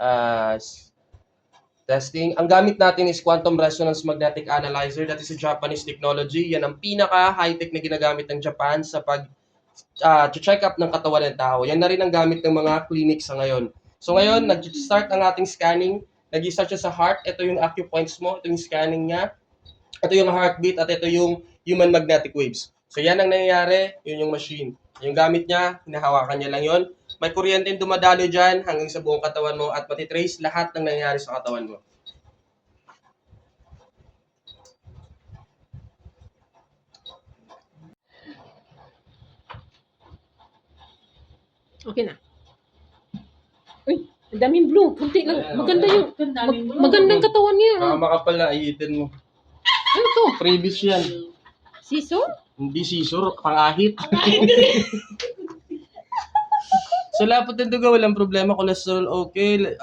Ah, testing. Ang gamit natin is Quantum Resonance Magnetic Analyzer. That is a Japanese technology. Yan ang pinaka-high-tech na ginagamit ng Japan sa check up ng katawan ng tao. Yan na rin ang gamit ng mga clinic sa ngayon. So ngayon, nag-start ang ating scanning. Nag-start siya sa heart. Ito yung acupoints mo. Ito yung scanning niya. Ito yung heartbeat at ito yung human magnetic waves. So yan ang nangyayari. Yun yung machine. Yung gamit niya, hinahawakan niya lang yon. May kuryente dumadalo dyan hanggang sa buong katawan mo at matitrace lahat ng nangyayari sa katawan mo. Okay na. Uy, ang daming blue. Kunti lang. Maganda yung, magandang katawan niya. Makapal na iitin mo. Ano to? Previous yan. Scissor? Hindi scissor, pangahit. So lapot ng dugo, walang problema. Cholesterol, okay.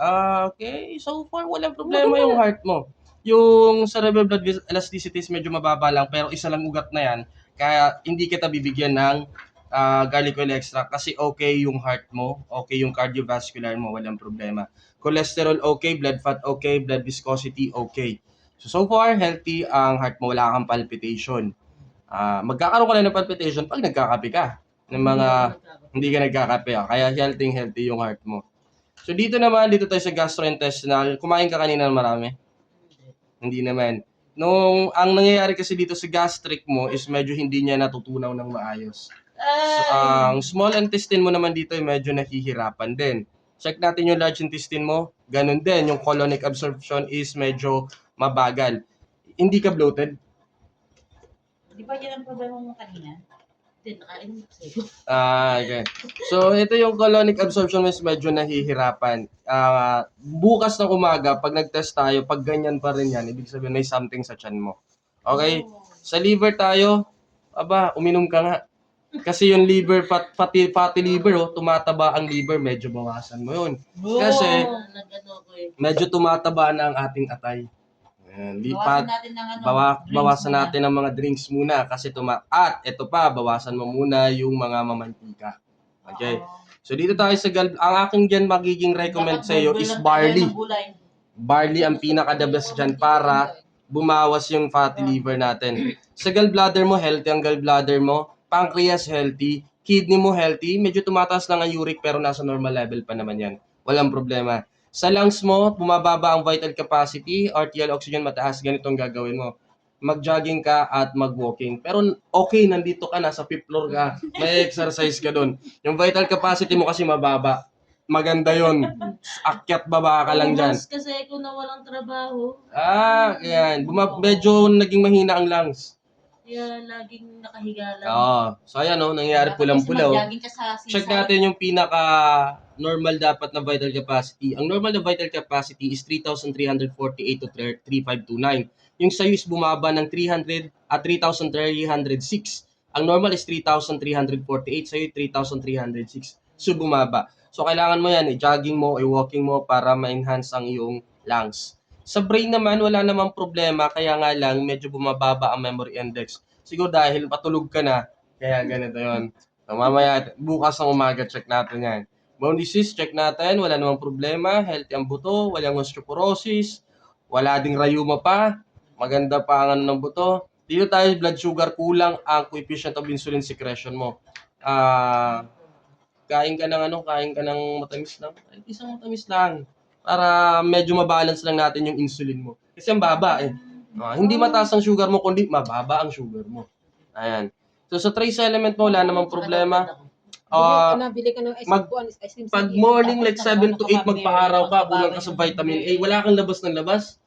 Okay, so far, walang problema yung heart mo. Yung cerebral blood elasticity is medyo mababa lang, pero isa lang ugat na yan. Kaya hindi kita bibigyan ng garlic oil extract kasi okay yung heart mo, okay yung cardiovascular mo, walang problema. Cholesterol, okay. Blood fat, okay. Blood viscosity, okay. So far, healthy ang heart mo, wala kang palpitation. Magkakaroon ka na ng palpitation pag nagkakape ka ng mga hindi ka nagkakape. Kaya healthy yung heart mo. So dito tayo sa gastrointestinal. Kumain ka kanina ng marami? Hindi naman. Ang nangyayari kasi dito sa gastric mo is medyo hindi niya natutunaw ng maayos. So, ang small intestine mo naman dito ay medyo nahihirapan din. Check natin yung large intestine mo. Ganun din. Yung colonic absorption is medyo mabagal. Hindi ka bloated? Di ba yan ang problema mo kanina? Hindi, nakain mo sa'yo. Okay. So, ito yung colonic absorption is medyo nahihirapan. Bukas ng umaga, pag nag-test tayo, pag ganyan pa rin yan, ibig sabihin may something sa tiyan mo. Okay? Sa liver tayo, uminom ka nga. Kasi yung liver, fatty liver, tumataba ang liver, medyo bawasan mo yun. Kasi, medyo tumataba na ang ating atay. Bawasan natin ng bawasan natin ang mga drinks muna kasi at ito pa, bawasan mo muna yung mga mamantika. Okay? So dito tayo sa ang aking dyan magiging recommend sa iyo is barley. Barley ang pinaka-the best dyan para bumawas yung fatty liver natin. Sa gallbladder mo, healthy ang gallbladder mo. Pancreas, healthy. Kidney mo, healthy. Medyo tumataas lang ang uric pero nasa normal level pa naman yan. Walang problema. Sa lungs mo, bumababa ang vital capacity, arterial oxygen mataas, ganito ang gagawin mo. Mag-jogging ka at mag-walking. Pero okay, nandito ka, nasa 5th floor ka, may exercise ka doon. Yung vital capacity mo kasi mababa. Maganda yon. Akyat baba ka lang dyan. Kasi kung nawalang trabaho. Yan. Medyo naging mahina ang lungs. Kaya laging nakahiga lang. So ayan nangyayari pulang-pulaw. Check natin yung pinaka-normal dapat na vital capacity. Ang normal na vital capacity is 3,348 to 3,529. Yung sa'yo is bumaba ng 3,306. Ang normal is 3,348. Sa'yo 3,306. So bumaba. So kailangan mo yan, jogging mo, walking mo para ma-enhance ang iyong lungs. Sa brain naman, wala namang problema, kaya nga lang medyo bumababa ang memory index. Siguro dahil patulog ka na, kaya ganito yun. So, mamaya, bukas ng umaga, check natin yan. Bone disease, check natin, wala namang problema, healthy ang buto, walang osteoporosis, wala ding rayuma pa, maganda pa ang ng buto. Dito tayo, blood sugar, kulang ang coefficient of insulin secretion mo. Kain ka ng matamis lang. Isang matamis lang. Para medyo mabalance lang natin yung insulin mo. Kasi ang baba hindi mataas ang sugar mo, kundi mababa ang sugar mo. Ayan. So sa trace element mo, wala namang problema. Pag morning, like 7 to 8, magpa-araw ka, kulang ka sa vitamin A, wala kang labas ng labas.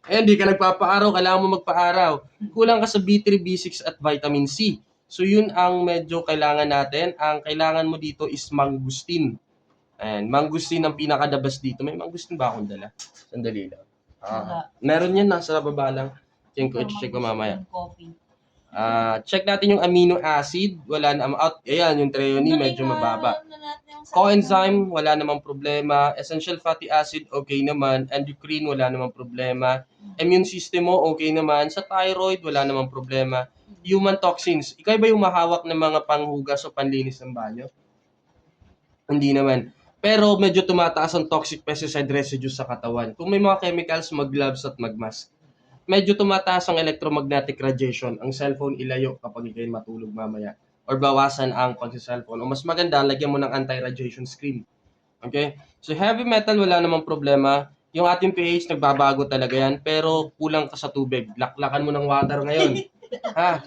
Hindi ka nagpapa-araw, kailangan mo magpa-araw. Kulang ka sa B3, B6 at vitamin C. So yun ang medyo kailangan natin. Ang kailangan mo dito is mangustin. Ayan, mangustin ang pinaka-the-best dito. May mangustin ba akong dala? Sandali lang. Meron yan, nasa baba lang. Check ko mamaya. Check natin yung amino acid. Wala na. Ayan, yung threonine medyo mababa. Coenzyme, wala namang problema. Essential fatty acid, okay naman. Endocrine, wala namang problema. Immune system mo, okay naman. Sa thyroid, wala namang problema. Human toxins. Ikaw ba yung mahawak ng mga panghugas o panlinis ng banyo? Hindi naman. Pero medyo tumataas ang toxic pesticide residues sa katawan. Kung may mga chemicals, mag-gloves at mag-mask. Medyo tumataas ang electromagnetic radiation. Ang cellphone ilayo kapag ikay matulog mamaya. Or bawasan ang pag-cellphone. O mas maganda, lagyan mo ng anti-radiation screen. Okay? So heavy metal, wala namang problema. Yung ating pH, nagbabago talaga yan. Pero kulang ka sa tubig. Laklakan mo ng water ngayon. Ha?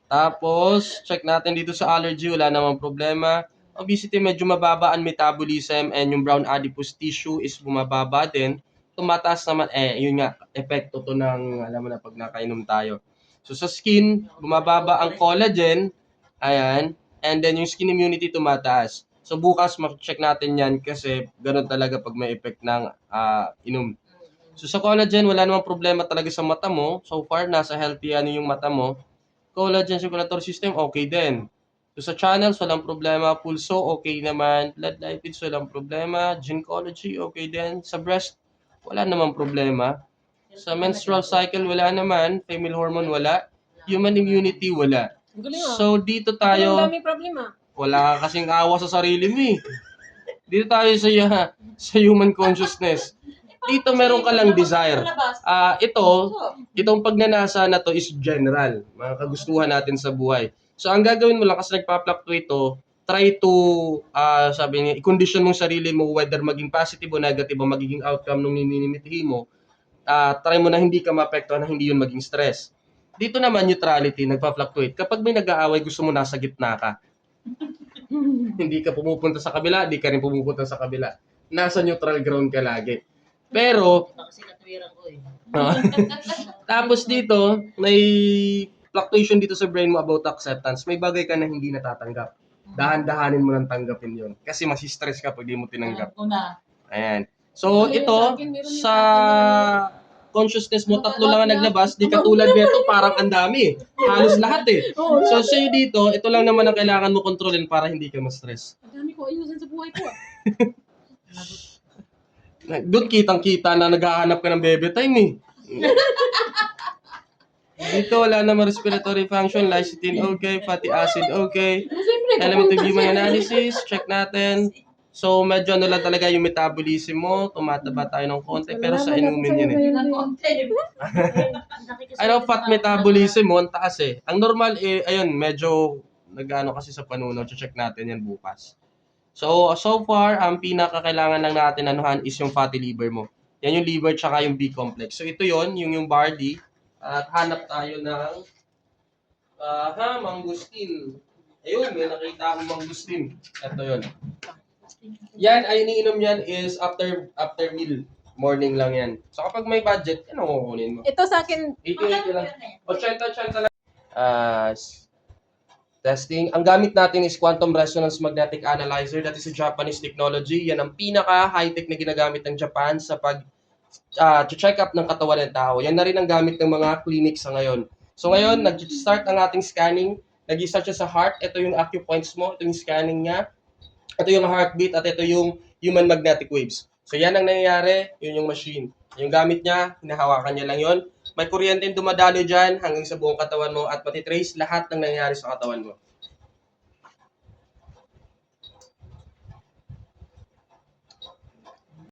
Tapos, check natin dito sa allergy, wala namang problema. Obesity, medyo mababa ang metabolism and yung brown adipose tissue is bumababa din. Tumataas naman, yun nga, epekto to ng, alam mo na, pag nakainom tayo. So, sa skin, bumababa ang collagen, ayan, and then yung skin immunity tumataas. So, bukas, check natin yan kasi ganun talaga pag may effect ng inom. So, sa collagen, wala namang problema talaga sa mata mo. So far, nasa healthy ano yung mata mo. Collagen circulatory system, okay din. So, sa channels, walang problema. Pulso, okay naman. Blood lipids, walang problema. Gynecology, okay din. Sa breast, wala namang problema. Sa menstrual cycle, wala naman. Female hormone, wala. Human immunity, wala. Ang galing ah. So, dito Ang tayo, daming problema. wala ka kasing awa sa sarili mo eh. Dito tayo sa human consciousness. Dito meron ka lang desire. Itong pagnanasa na to is general. Mga kagustuhan natin sa buhay. So, ang gagawin mo lang kasi nagpa-fluctuate to, try to, sabi niya, i-condition mong sarili mo whether maging positive o negative o magiging outcome nung nininimitihi mo. Try mo na hindi ka maapektuhan na hindi yun maging stress. Dito naman, neutrality, nagpa-fluctuate. Kapag may nag-aaway, gusto mo nasa gitna ka. Hindi ka pumupunta sa kabila, hindi ka rin pumupunta sa kabila. Nasa neutral ground ka lagi. Pero, Kasi katwiran ko eh. tapos dito, may fluctuation dito sa brain mo about acceptance. May bagay ka na hindi natatanggap. Dahan-dahanin mo nang tanggapin yun. Kasi masistress ka pag di mo tinanggap. Alam ko na. Ayan. So, ito, sa consciousness mo, 3 lang ang naglabas. Di katulad nito, parang ang dami. Halos lahat eh. So, sa'yo dito, ito lang naman ang kailangan mo kontrolin para hindi ka ma-stress. Ang dami ko ayusin sa buhay ko ah. Doon kitang-kita na naghahanap ka ng baby time eh. Dito wala naman respiratory function, lecithin okay, fatty acid okay, element of human analysis, check natin. So medyo ano lang talaga yung metabolism mo, tumataba tayo ng konti, pero sa inumin yun eh. Ano, fat metabolism mo, ang taas eh. Ang normal eh, ayun, medyo nag-ano kasi sa panuno, check natin yan bukas. So far, ang pinakakailangan lang natin anuhan is yung fatty liver mo. Yan yung liver tsaka yung B-complex. So ito yon yung barley. At hanap tayo ng mangustin. Ayun, may nakita akong mangustin. Ito yon. Yan, ay iniinom yan is after meal. Morning lang yan. So kapag may budget, yan ang kukunin mo. Ito sa akin, 80 lang. 80 lang. Testing. Ang gamit natin is Quantum Resonance Magnetic Analyzer. That is a Japanese technology. Yan ang pinaka-high-tech na ginagamit ng Japan sa check up ng katawan ng tao. Yan na rin ang gamit ng mga clinics sa ngayon. So ngayon, nag-start ang ating scanning. Nag-start siya sa heart. Ito yung acupoints mo. Ito yung scanning niya. Ito yung heartbeat at ito yung human magnetic waves. So yan ang nangyayari. Yun yung machine. Yung gamit niya, hinahawakan niya lang yon. May kuryente dumadalo dyan hanggang sa buong katawan mo at matitrace lahat ng nangyayari sa katawan mo.